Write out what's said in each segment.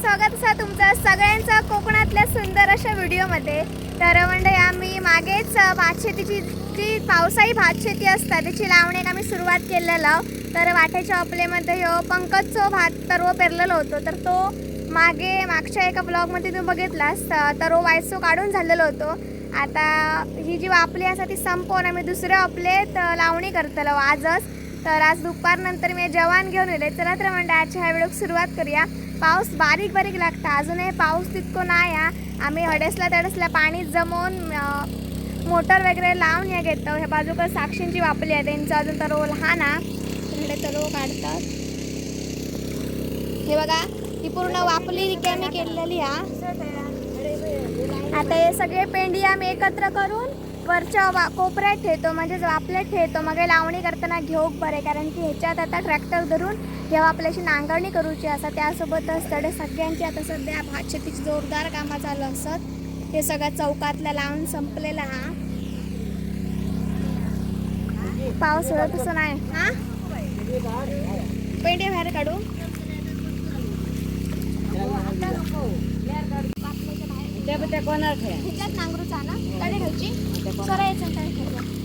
स्वागत आहे तुमचं सगळ्यांचं कोकणातल्या सुंदर अशा व्हिडिओमध्ये। तर म्हणजे आम्ही मागेच भातशेतीची जी पावसाळी भातशेती असतात त्याची लावण्याक आम्ही सुरुवात केलेलं। तर वाटेच्या आपल्यामध्ये ह्यो पंकजचो भात तरव पेरलेलो होतो। तर तो मागच्या एका ब्लॉगमध्ये तुम्ही बघितलास तरव वायसो काढून झालेलो होतो। आता ही जी वापली असा ती संपवून आम्ही दुसऱ्या आपलेत लावणी करतलो आजच। तर आज दुपारनंतर मी जवान घेऊन येले। चला तर म्हणजे आजच्या ह्या व्हिडिओक सुरुवात करूया। पाऊस बारीक बारीक लागता, अजूनही पाऊस तितको नाही आहे। आम्ही हडसला पाणी जमवून मोटर वगैरे लावून या घेतो। ह्या बाजूकडे साक्षींची वापली आहे, त्यांचं अजून तरव लहान आहे, तरव काढतात। हे बघा ही पूर्ण वापली रिकामी केलेली आहे। आता हे सगळे पेंडी आम्ही एकत्र करून वरच्या कोपऱ्यात ठेवतो, म्हणजे वापल्यात ठेवतो। मग लावणी करताना घेऊक बरे, कारण की ह्याच्यात आता ट्रॅक्टर धरून जेव्हा आपल्याशी नांगरणी करूची असा त्यासोबतच तडे सगळ्यांची आता सध्या भातशेतीची जोरदार कामं चालू असत। हे सगळ्या चौकातला लावून संपलेला हा पाऊस होत तसं नाही हा। पेंडी बाहेर काढू ह्याच्यात नांगरूचा ना तडे घ्यायची सरायचं तडे ठेवलं।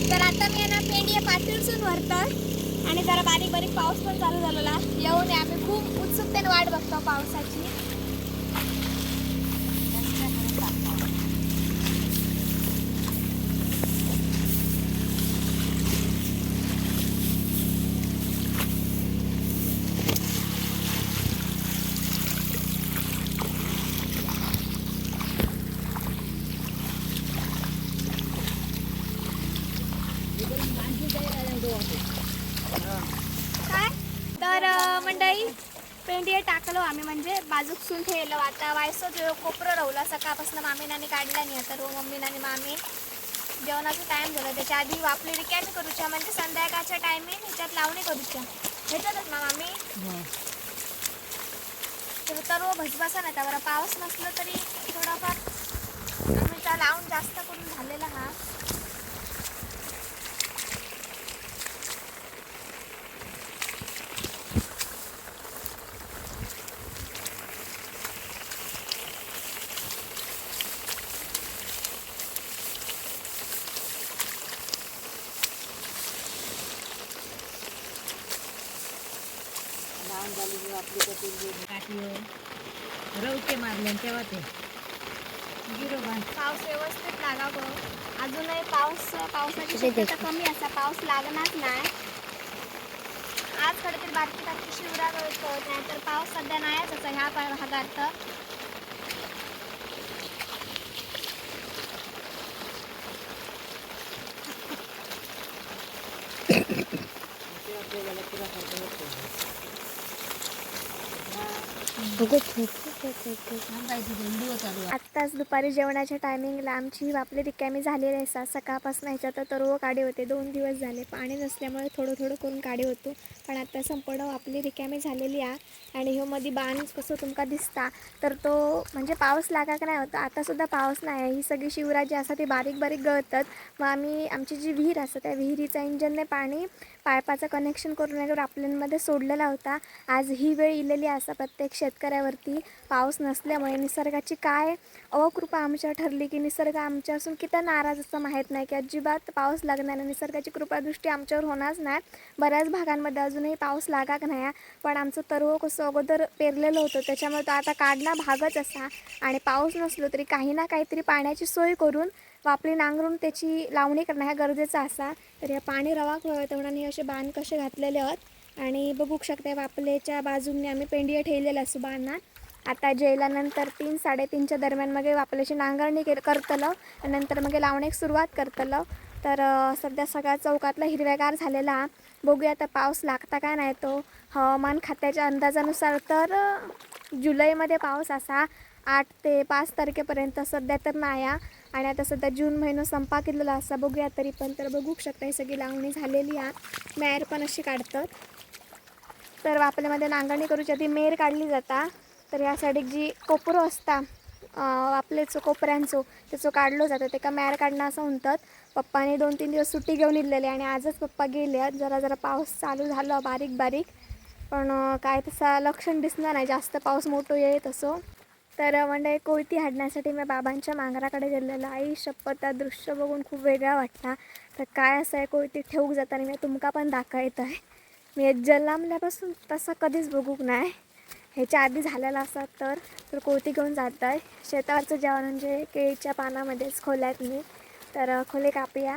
तर आता मी ना पेंडी पातळसून भरतात आणि जरा बारीक बारीक पाऊस पण चालू झालेला येऊन आम्ही खूप उत्सुकतेने वाट बघतो पावसाची। काय तर मंडळी पेंडी टाकलो आम्ही, म्हणजे बाजूकसून ठेवलं। आता वायसो जो कोपरं राहला सकाळपासून मामीनाने काढला नाही। आता मम्मीनाने मामी जेवणाचा टाइम झाला, त्याच्या आधी वापली रिकामी करूच्या, म्हणजे संध्याकाळच्या टायमिंग ह्याच्यात लावणी करूच्या ह्याच्यातच ना मामी। तर भजबासा नाही त्यावर पाऊस नसलं तरी थोडाफार आम्ही लावून जास्त करून झालेला हा। रवके मारले तेव्हा ते पाऊस व्यवस्थित लागावं। अजूनही पावसाची शक्यता कमी असा, पाऊस लागणार नाही आज। खरं तर बारकी बारकी शिवरा गळतो, नाहीतर पाऊस सध्या नाहीच असा ह्या भागात। आत्ताच दुपारी जेवणाच्या टायमिंगला आमची वापली रिकामी झालेली आहे। सकाळपासून ह्याच्यात तरव काढे होते, 2 दिवस झाले पाणी नसल्यामुळे थोडं थोडं करून काढे होतो। पण आता संपूर्ण वापली रिकामी झालेली आहे। आणि ह्यो मध्ये बाण कसं तुमका दिसता तर तो म्हणजे पाऊस लागाक नाही होता, आता सुद्धा पाऊस नाही आहे। ही सगळी शिवरा जी असतात ती बारीक बारीक गळतात। मग आम्ही आमची जी विहीर असते त्या विहिरीचा इंजनने पाणी पायपाचं कनेक्शन करून आपल्यांमध्ये सोडलेला होता। आज ही वेळ इलेली असा प्रत्येक शेतकऱ्यावरती पाऊस नसल्यामुळे। निसर्गाची काय अकृपा आमच्यावर ठरली की निसर्ग आमच्यापासून किती नाराज असं माहीत नाही, की अजिबात पाऊस लागणार नाही। निसर्गाची कृपादृष्टी आमच्यावर होणारच नाही। बऱ्याच भागांमध्ये अजूनही पाऊस लागाक नाही, पण आमचं तरव कसं अगोदर पेरलेलं होतं त्याच्यामुळे तो आता काढणं भागच असा। आणि पाऊस नसलो तरी काही ना काहीतरी पाण्याची सोय करून वापली नांगरून त्याची लावणी करणं हा गरजेचा असा। तर या पाणी रवाक व्हावं तेवढा असे बांध कसे घातलेले आहेत आणि बघू शकता वापलेच्या बाजूने आम्ही पेंडिया ठेवलेला असो बाणात. आता जेवल्यानंतर 3-3:30च्या दरम्यान मग वापल्याची नांगरणी करतलं आणि नंतर मग लावण्याक सुरुवात करतलं. तर सध्या सगळा चौकातला हिरव्यागार झालेला. बघूया आता पाऊस लागता काय नाही. तो हवामान खात्याच्या अंदाजानुसार तर जुलैमध्ये पाऊस असा 8 ते 5 तारखेपर्यंत सध्या तर नाही. आणि आता सध्या जून महिना संपा केलेला असा. बघूया तरी पण. तर बघू शकता ही सगळी लावणी झालेली आहे. मेर पण अशी काढतात. तर वापल्यामध्ये नांगरणी करूची आधी मेर काढली जाता. तर या साईडीक जी कोपरो असता आपलेच कोपऱ्यांचो त्याचो काढलो जातं ते का मेर काढणं असं म्हणतात. पप्पाने 2-3 दिवस सुट्टी घेऊन इलेले आणि आजच पप्पा गेले. जरा जरा पाऊस चालू झाला बारीक बारीक, पण काय तसा लक्षण दिसणार नाही जास्त पाऊस मोठं येत असो. तर म्हणजे कोयती हाडण्यासाठी मी बाबांच्या मांगराकडे गेलेलं. आई शपथ त्या दृश्य बघून खूप वेगळा वाटला. तर काय असं आहे कोयती ठेवूक जाताना मी तुमका पण दाखवत आहे. मी जन्मल्यापासून तसा कधीच बघूक नाही. ह्याच्या आधी झालेला असतात तर कोयती घेऊन जात आहे. शेतावरचं जेवण म्हणजे केळीच्या पानामध्येच खोल्यात मी. तर खोले कापूया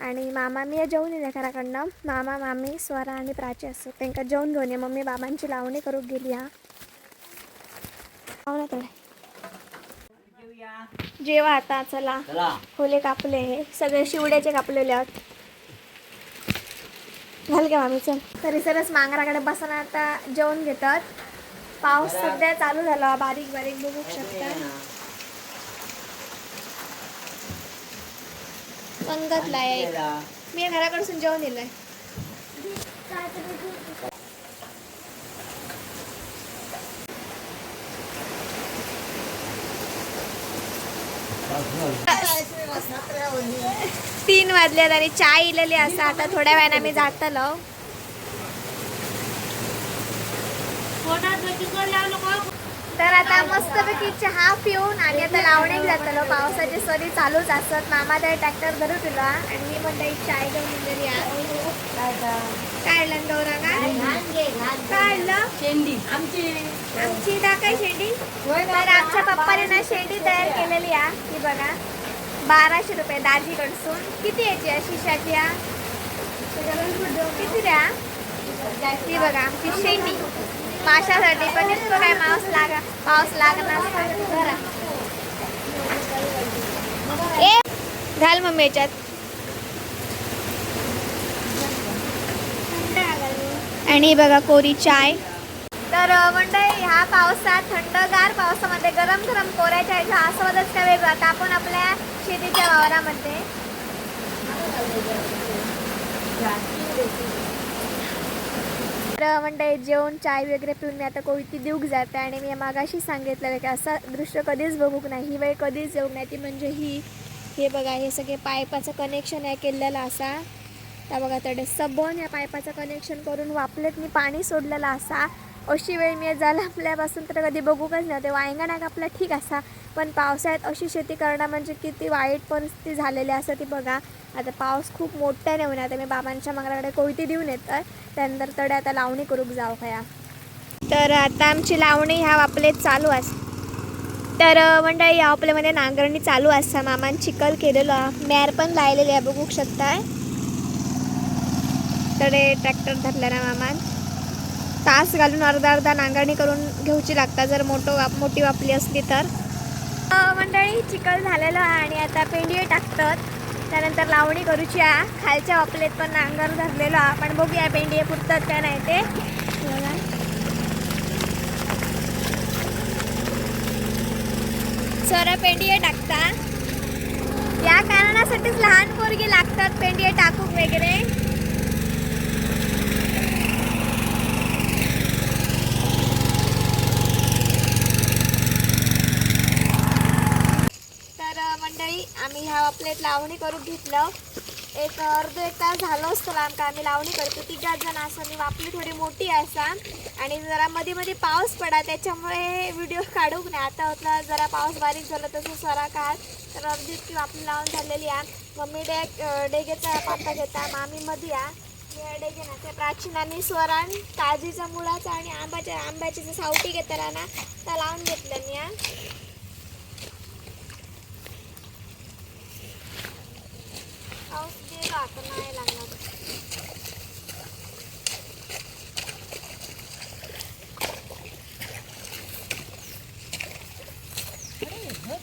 आणि मामा मी जेवून येईल घराकडनं. मामा मामी स्वरा आणि प्राची असतात त्यांना जेवून घेऊन ये. मम्मी बाबांची लावणी करूक गेली. जेवा आता चला. खोले कापले हे सगळे शिवड्याचे कापलेले आहेत. घाल का मामी चल. तरी सरच मांगराकडे बसणं आता जेवण घेतात. पाऊस सध्या चालू झाला बारीक बारीक बघू शकता. पंगतला आहे. मी घराकडसून जेवण दिलंय. तीन वाजल्यात आणि चाय इलेली असा. आता थोड्या वेळाने आम्ही जातलो. तर आता मस्तपैकी चहा पिऊन आणि आता लावण्याक जातलो. पावसाची सरी चालूच असत. मामा त्या ट्रॅक्टर धरू तुला आणि मी म्हणते चाय घेऊन दिली. काढलं गौरा काढलं शेंडी आमची टाकाय शेंडी. तर आमच्या पप्पाने ना शेंडी तयार केलेली आहे. ही बघा 1200 रुपये दाजीकडसून. किती याची आहे शिशाची? किती द्या? ही बघा आमची शेंडी माशासाठी. पण इतकं काय पाऊस लागणार. ए घाल मम्मी याच्यात. आणि बघा कोरी चाय. तर मंडळी ह्या पावसात थंडगार पावसामध्ये गरम गरम कोऱ्या चायचा आस्वादच काय वेगळा. आपण आपल्या शेतीच्या वावरामध्ये म्हणजे जेवण चाय वगैरे पिऊन मी आता कोयती देऊक जाते. आणि मी मागाशी सांगितलेलं की असं दृश्य कधीच बघूक नाही. ही वेळ कधीच येऊक नाही. ती म्हणजे हे बघा हे सगळे पाईपाचं कनेक्शन आहे केलेलं असा. त्या बघा तडे सबन या पाईपाचं कनेक्शन करून वापलेत मी पाणी सोडलेलं असा. अशी वेळ मी झाला आपल्यापासून तर कधी बघूकच नव्हते. वांगणाक आपला ठीक असा, पण पावसाळ्यात अशी शेती करणं म्हणजे किती वाईट परिस्थिती झालेली असं ती बघा. आता पाऊस खूप मोठ्याने होऊन आता मी बाबांच्या मागराकडे कोयती देऊन येतं. त्यानंतर तडे आता लावणी करूक जाऊ खया. तर आता आमची लावणी ह्या वापलेत चालू असते. तर मंडळी या आपल्यामध्ये नांगरणी चालू असता. मामान चिखल केलेलं मॅर पण लायलेली आहे बघू शकताय. तडे ट्रॅक्टर धरला ना मामान. तास घालून अर्धा नांगरणी करून घेऊची लागतात जर मोठी वापली असली तर. मंडळी चिखल झालेलं आहे आणि आता पेंडिये टाकतात. त्यानंतर लावणी करूची आहे. खालच्या वापलेत पण नांगर धरलेलं आहे. पण बघूया पेंडिये पुरतात काय नाही ते. सर पेंडिये टाकता या कारणासाठीच लहान पोरगी लागतात पेंडिये टाकूक वगैरे. आम्ही ह्या आपल्यात लावणी करून घेतलं. एक अर्धा एक तास झालं असतं आमका आम्ही लावणी करतो. 3 जण असं. मी वापली थोडी मोठी असा आणि जरा मध्ये मध्ये पाऊस पडा त्याच्यामुळे व्हिडिओ काढूक नाही. आता होतला जरा पाऊस बारीक झाला तसं सरा काढ. तर अर्धी इतकी वापली लावून झालेली आहे. मम्मी डेगेचा पाता घेता. मामी मध्ये मी डेगे ना त्या प्राचीनाने स्वरान काजीचा मुळाचा आणि आंब्याची जे सावटी घेतला ना त्या लावून घेतल्या मी. पाऊस गेला आता नाही लागणार.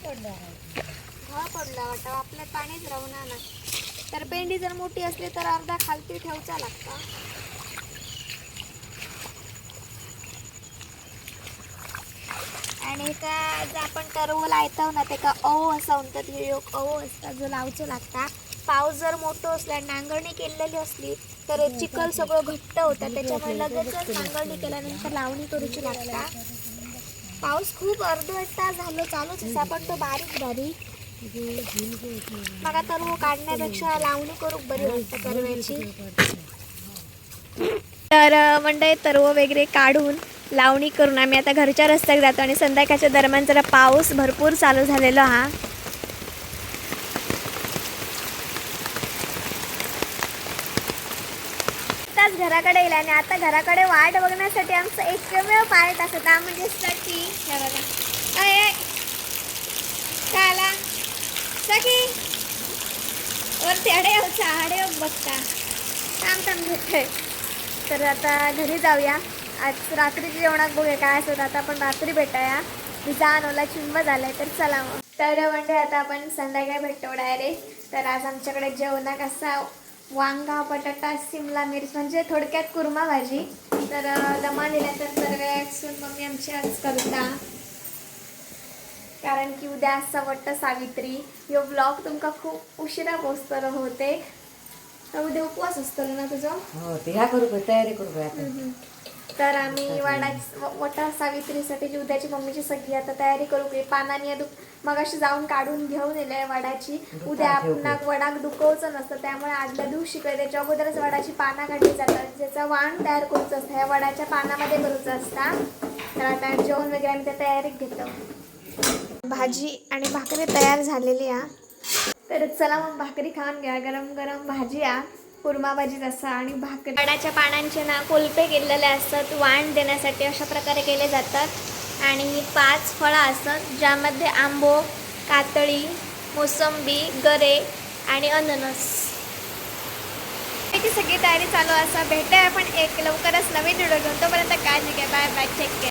पडलं घा पडला वाटा आपल्यात पाणीच राहणार ना. तर पेंडी जर मोठी असली तर अर्धा खालती ठेवचा लागता. आणि का जर आपण टरव लायताव ना तेका अहो असा म्हणतात, हे एक अहो असता जो लावचो लागता. पाऊस जर मोठो असला, नांगरणी केलेली असली तर चिखल सगळं घट्ट होतं, त्याच्यामुळे लगेचच नांगरणी केल्यानंतर लावणी करूची लागता. पाऊस खूप अर्धा तास झालो चालूच असा, पण तो बारीक बारीक. मग तरव काढण्यापेक्षा लावणी करूक बरी वाटतं तरव्याची. तर मंडळी तरव वगैरे काढून लावणी करून आम्ही आता घरच्या रस्त्यात जातो आणि संध्याकाळच्या दरम्यान जरा पाऊस भरपूर चालू झालेला हा. आताच घराकडे येईल आणि आता घराकडे वाट बघण्यासाठी आमचा एकमेव पार्ट असता म्हणजे सखी. हे बघा अय काय आला सखी वरती हाडे बघता थांब घेतोय. तर आता घरी जाऊया. आज रात्रीच्या जेवणात बघूया काय असतं. आता आपण रात्री भेटाया. जाण ओला चिंब झालाय तर चला मग. तर म्हणजे आता आपण संध्याकाळी भेटतो डायरेक्ट. तर आज आमच्याकडे जेवणाक असा वांगा बटाटा शिमला मिर्च म्हणजे थोडक्यात कुर्मा भाजी. तर दमा दिल्यानंतर तरसून मम्मी आमची आज करता, कारण की उद्या असं वट्ट सावित्री. ह्यो ब्लॉग तुमका खूप उशिरा पोचतलो होते. तर उद्या उपवास असतो ना तुझं. हो ते ह्या करू तयारी करू आता. तर आम्ही वटा सावित्रीसाठी उद्याची मम्मीची सगळी आता तयारी करू की पानाने मग अशी जाऊन काढून घेऊन येले वडाची. उद्या आपण वडाक दुखवचं नसतं, त्यामुळे आदल्या दिवशी काय त्याच्या अगोदरच वडाची पानं काढली जातात, ज्याचा वाण तयार करूचं असतं ह्या वडाच्या पानामध्ये करूचं असता. तर आता जेवण वगैरे आम्ही त्या तयारीत घेतो. भाजी आणि भाकरी तयार झालेली आहे. तर चला मग भाकरी खाऊन घ्या. गरम गरम भाजी आहे, कुर्मा भाजी तसा आणि भाकरी. वडाच्या पानांचे ना कोलपे केलेले असतात वाण देण्यासाठी, अशा प्रकारे केले जातात. आणि 5 फळं असतात ज्यामध्ये आंबो, कातळी, मोसंबी, गरे आणि अननस. याची सगळी तयारी चालू असा. भेटूया आपण एक लवकरच नवीन व्हिडिओ घेऊन. तोपर्यंत काळजी घ्या. Bye bye. Take care.